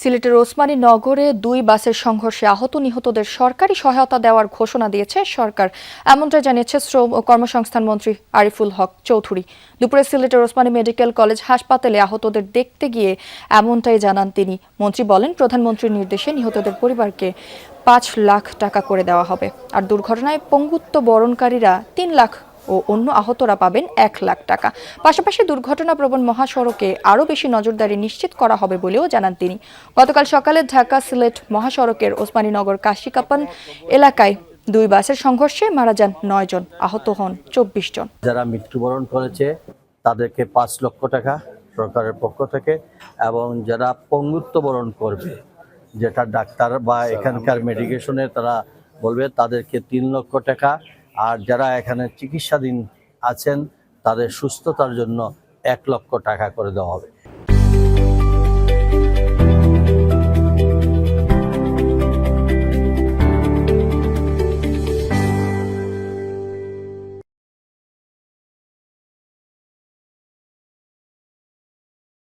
সিলেটের ওসমানী নগরে দুই বাসের সংঘর্ষে আহত নিহতদের সরকারি সহায়তা দেওয়ার ঘোষণা দিয়েছে সরকার। এমনটাই জানিয়েছে শ্রম ও কর্মসংস্থান মন্ত্রী আরিফুল হক চৌধুরী। দুপুরে সিলেটের ওসমানী মেডিকেল কলেজ হাসপাতালে আহতদের দেখতে গিয়ে এমনটাই জানান তিনি। মন্ত্রী বলেন, প্রধানমন্ত্রীর নির্দেশে নিহতদের পরিবারকে ৫ লাখ টাকা করে দেওয়া হবে, আর দুর্ঘটনায় পঙ্গুত্ব বরণকারীরা ৩ লাখ ও অন্য আহতরা পাবেন ১ লাখ টাকা। পাশাপাশি দুর্ঘটনাপ্রবণ মহাসড়কে আরও বেশি নজরদারি নিশ্চিত করা হবে বলেও জানান তিনি। গতকাল সকালে ঢাকা সিলেট মহাসড়কের ওসমানীনগর কাশিকাপান এলাকায় দুই বাসের সংঘর্ষে মারা যান ৯ জন, আহত হন ২৪ জন। যারা মৃত্যুবরণ করেছে তাদেরকে ৫ লক্ষ টাকা সরকারের পক্ষ থেকে, এবং যারা পঙ্গুত্ব বরণ করবে, যেটা ডাক্তার বা এখানকার মেডিকেশনে তারা বলবে, তাদেরকে ৩ লক্ষ টাকা, আর যারা এখানে চিকিৎসাধীন আছেন তাদের সুস্থতার জন্য ১ লক্ষ টাকা করে দেওয়া হবে।